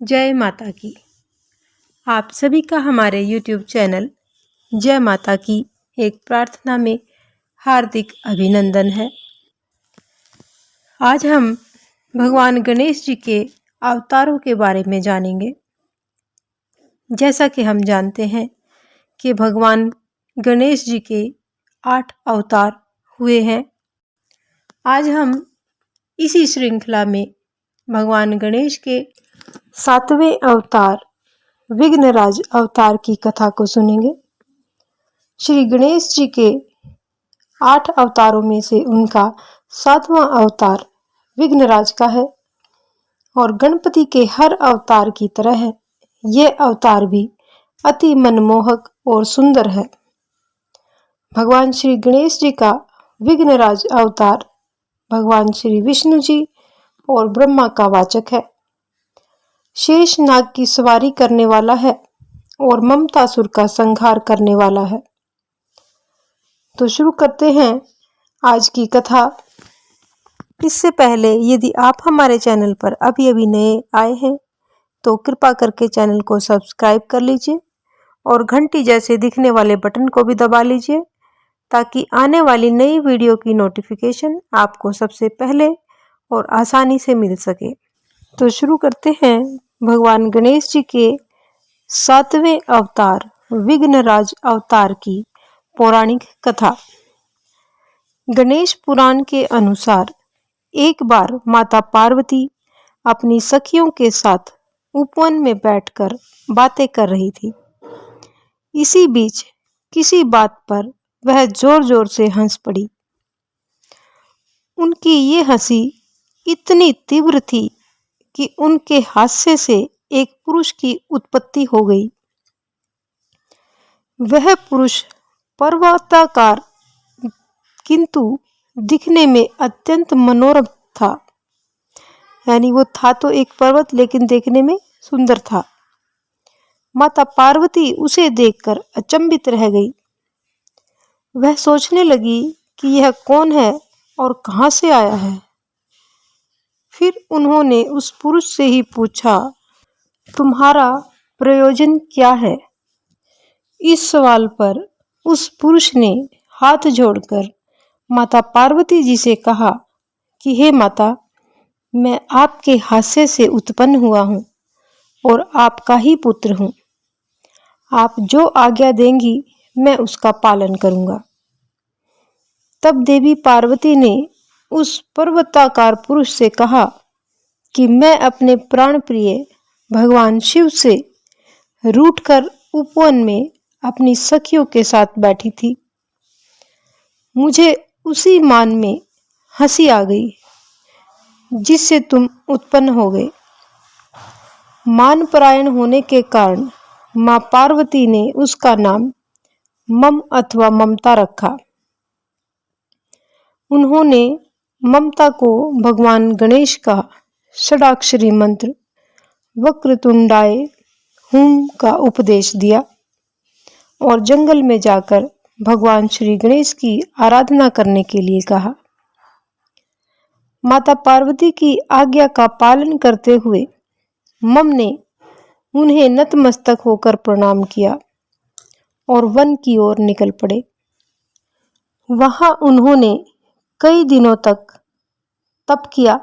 जय माता की। आप सभी का हमारे YouTube चैनल जय माता की एक प्रार्थना में हार्दिक अभिनंदन है। आज हम भगवान गणेश जी के अवतारों के बारे में जानेंगे। जैसा कि हम जानते हैं कि भगवान गणेश जी के 8 अवतार हुए हैं। आज हम इसी श्रृंखला में भगवान गणेश के 7वें अवतार विघ्नराज अवतार की कथा को सुनेंगे। श्री गणेश जी के 8 अवतारों में से उनका 7वां अवतार विघ्नराज का है और गणपति के हर अवतार की तरह है ये अवतार भी अति मनमोहक और सुंदर है। भगवान श्री गणेश जी का विघ्नराज अवतार भगवान श्री विष्णु जी और ब्रह्मा का वाचक है। शेष नाग की सवारी करने वाला है और ममतासुर का संहार करने वाला है। तो शुरू करते हैं आज की कथा। इससे पहले यदि आप हमारे चैनल पर अभी नए आए हैं तो कृपा करके चैनल को सब्सक्राइब कर लीजिए और घंटी जैसे दिखने वाले बटन को भी दबा लीजिए ताकि आने वाली नई वीडियो की नोटिफिकेशन आपको सबसे पहले और आसानी से मिल सके। तो शुरू करते हैं भगवान गणेश जी के 7वें अवतार विघ्नराज अवतार की पौराणिक कथा। गणेश पुराण के अनुसार एक बार माता पार्वती अपनी सखियों के साथ उपवन में बैठकर बातें कर रही थी। इसी बीच किसी बात पर वह जोर जोर से हंस पड़ी। उनकी ये हंसी इतनी तीव्र थी कि उनके हास्य से एक पुरुष की उत्पत्ति हो गई। वह पुरुष पर्वताकार किंतु दिखने में अत्यंत मनोरम था। यानी वो था तो एक पर्वत लेकिन देखने में सुंदर था। माता पार्वती उसे देखकर अचंभित रह गई। वह सोचने लगी कि यह कौन है और कहां से आया है। फिर उन्होंने उस पुरुष से ही पूछा, तुम्हारा प्रयोजन क्या है? इस सवाल पर उस पुरुष ने हाथ जोड़कर माता पार्वती जी से कहा कि हे माता, मैं आपके हास्य से उत्पन्न हुआ हूँ और आपका ही पुत्र हूँ। आप जो आज्ञा देंगी मैं उसका पालन करूँगा। तब देवी पार्वती ने उस पर्वताकार पुरुष से कहा कि मैं अपने प्राण प्रिय भगवान शिव से रूठकर उपवन में अपनी सखियों के साथ बैठी थी। मुझे उसी मान में हंसी आ गई जिससे तुम उत्पन्न हो गए। मानपरायण होने के कारण मां पार्वती ने उसका नाम मम अथवा ममता रखा। उन्होंने ममता को भगवान गणेश का षडाक्षरी मंत्र वक्रतुंडाय हुम का उपदेश दिया और जंगल में जाकर भगवान श्री गणेश की आराधना करने के लिए कहा। माता पार्वती की आज्ञा का पालन करते हुए मम ने उन्हें नतमस्तक होकर प्रणाम किया और वन की ओर निकल पड़े। वहां उन्होंने कई दिनों तक तप किया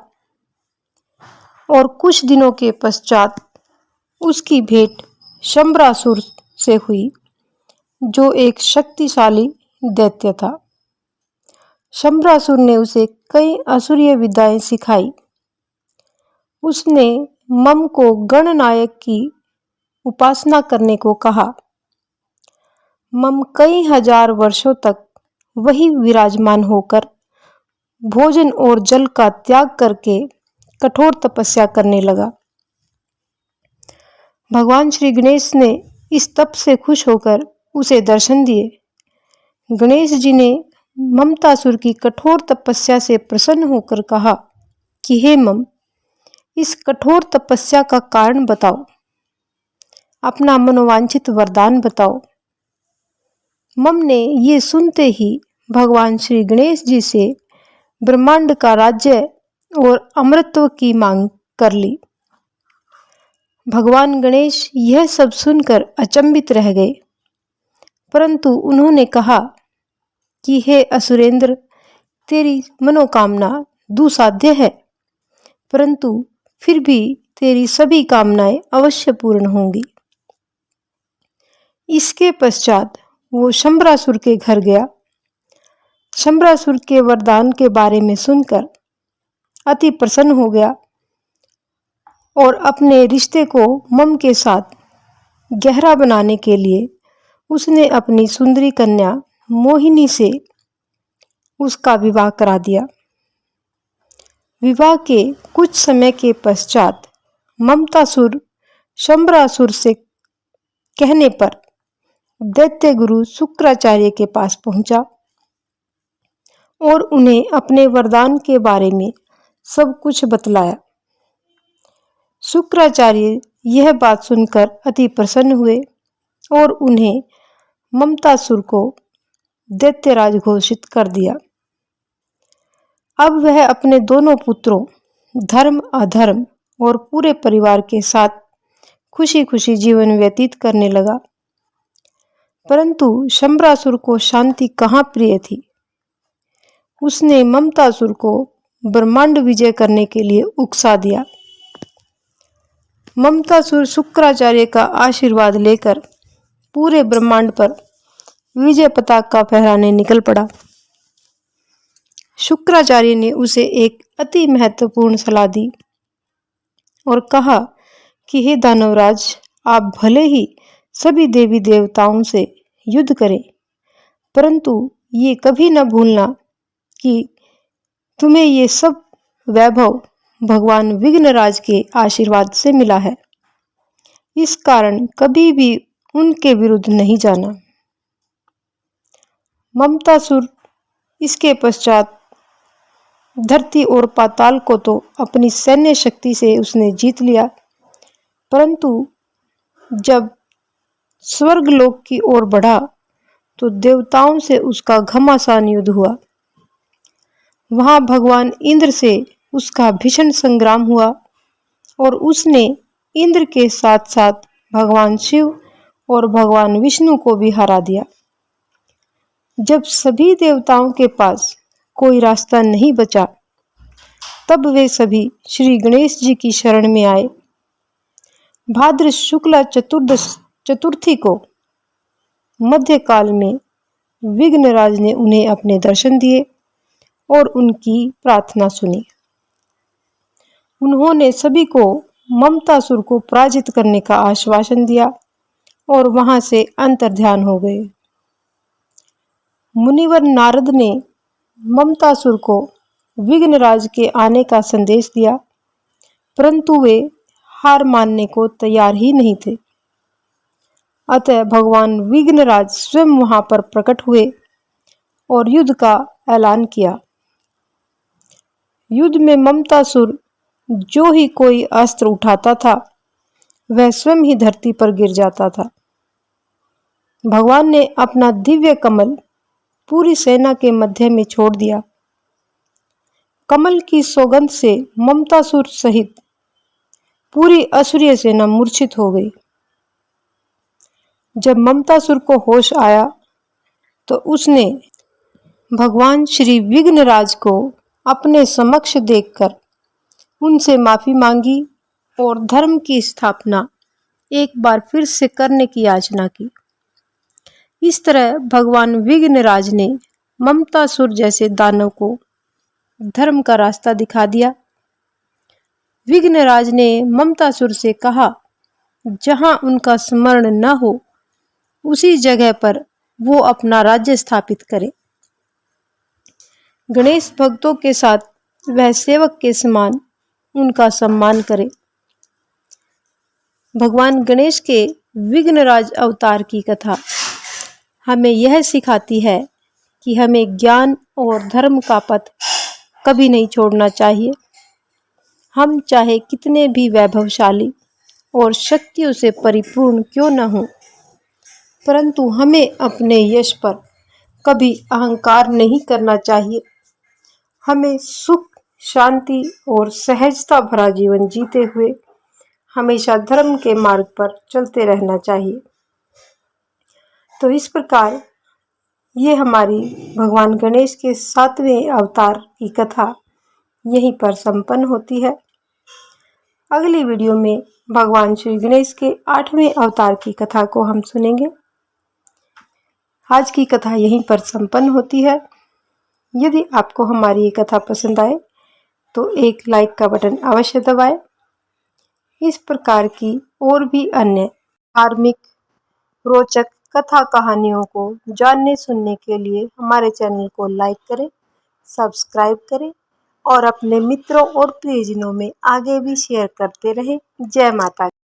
और कुछ दिनों के पश्चात उसकी भेंट शंबरासुर से हुई जो एक शक्तिशाली दैत्य था। शंबरासुर ने उसे कई असुरीय विद्याएं सिखाई। उसने मम को गणनायक की उपासना करने को कहा। मम कई हजार वर्षों तक वही विराजमान होकर भोजन और जल का त्याग करके कठोर तपस्या करने लगा। भगवान श्री गणेश ने इस तप से खुश होकर उसे दर्शन दिए। गणेश जी ने ममतासुर की कठोर तपस्या से प्रसन्न होकर कहा कि हे मम, इस कठोर तपस्या का कारण बताओ, अपना मनोवांछित वरदान बताओ। मम ने ये सुनते ही भगवान श्री गणेश जी से ब्रह्मांड का राज्य और अमृतत्व की मांग कर ली। भगवान गणेश यह सब सुनकर अचंभित रह गए, परंतु उन्होंने कहा कि हे असुरेंद्र, तेरी मनोकामना दुसाध्य है, परंतु फिर भी तेरी सभी कामनाएं अवश्य पूर्ण होंगी। इसके पश्चात वो शंबरासुर के घर गया। शंबरासुर के वरदान के बारे में सुनकर अति प्रसन्न हो गया और अपने रिश्ते को मम के साथ गहरा बनाने के लिए उसने अपनी सुंदरी कन्या मोहिनी से उसका विवाह करा दिया। विवाह के कुछ समय के पश्चात ममतासुर शंबरासुर से कहने पर दैत्य गुरु शुक्राचार्य के पास पहुंचा और उन्हें अपने वरदान के बारे में सब कुछ बतलाया। शुक्राचार्य यह बात सुनकर अति प्रसन्न हुए और उन्हें ममतासुर को दैत्यराज घोषित कर दिया। अब वह अपने दोनों पुत्रों धर्म अधर्म और पूरे परिवार के साथ खुशी खुशी जीवन व्यतीत करने लगा। परंतु शंबरासुर को शांति कहाँ प्रिय थी। उसने ममतासुर को ब्रह्मांड विजय करने के लिए उकसा दिया। ममतासुर शुक्राचार्य का आशीर्वाद लेकर पूरे ब्रह्मांड पर विजय पताका फहराने निकल पड़ा। शुक्राचार्य ने उसे एक अति महत्वपूर्ण सलाह दी और कहा कि हे दानवराज, आप भले ही सभी देवी देवताओं से युद्ध करें, परंतु ये कभी न भूलना कि तुम्हें ये सब वैभव भगवान विघ्नराज के आशीर्वाद से मिला है। इस कारण कभी भी उनके विरुद्ध नहीं जाना। ममतासुर इसके पश्चात धरती और पाताल को तो अपनी सैन्य शक्ति से उसने जीत लिया, परंतु जब स्वर्गलोक की ओर बढ़ा तो देवताओं से उसका घमासान युद्ध हुआ। वहां भगवान इंद्र से उसका भीषण संग्राम हुआ और उसने इंद्र के साथ साथ भगवान शिव और भगवान विष्णु को भी हरा दिया। जब सभी देवताओं के पास कोई रास्ता नहीं बचा, तब वे सभी श्री गणेश जी की शरण में आए। भाद्र शुक्ला चतुर्थी को मध्यकाल में विघ्नराज ने उन्हें अपने दर्शन दिए और उनकी प्रार्थना सुनी। उन्होंने सभी को ममतासुर को पराजित करने का आश्वासन दिया और वहां से अंतर्ध्यान हो गए। मुनिवर नारद ने ममतासुर को विघ्नराज के आने का संदेश दिया, परंतु वे हार मानने को तैयार ही नहीं थे। अतः भगवान विघ्नराज स्वयं वहां पर प्रकट हुए और युद्ध का ऐलान किया। युद्ध में ममतासुर जो ही कोई अस्त्र उठाता था, वह स्वयं ही धरती पर गिर जाता था। भगवान ने अपना दिव्य कमल पूरी सेना के मध्य में छोड़ दिया। कमल की सौगंध से ममतासुर सहित पूरी असुरीय सेना मूर्छित हो गई। जब ममतासुर को होश आया तो उसने भगवान श्री विघ्नराज को अपने समक्ष देखकर उनसे माफी मांगी और धर्म की स्थापना एक बार फिर से करने की याचना की। इस तरह भगवान विघ्नराज ने ममतासुर जैसे दानव को धर्म का रास्ता दिखा दिया। विघ्नराज ने ममतासुर से कहा, जहां उनका स्मरण न हो उसी जगह पर वो अपना राज्य स्थापित करे। गणेश भक्तों के साथ वह सेवक के समान उनका सम्मान करे। भगवान गणेश के विघ्नराज अवतार की कथा हमें यह सिखाती है कि हमें ज्ञान और धर्म का पथ कभी नहीं छोड़ना चाहिए। हम चाहे कितने भी वैभवशाली और शक्तियों से परिपूर्ण क्यों न हों, परंतु हमें अपने यश पर कभी अहंकार नहीं करना चाहिए। हमें सुख, शांति और सहजता भरा जीवन जीते हुए हमेशा धर्म के मार्ग पर चलते रहना चाहिए। तो इस प्रकार ये हमारी भगवान गणेश के 7वें अवतार की कथा यहीं पर संपन्न होती है। अगली वीडियो में भगवान श्री गणेश के 8वें अवतार की कथा को हम सुनेंगे। आज की कथा यहीं पर संपन्न होती है। यदि आपको हमारी ये कथा पसंद आए तो एक लाइक का बटन अवश्य दबाएं। इस प्रकार की और भी अन्य धार्मिक रोचक कथा कहानियों को जानने सुनने के लिए हमारे चैनल को लाइक करें, सब्सक्राइब करें और अपने मित्रों और प्रियजनों में आगे भी शेयर करते रहें। जय माता दी।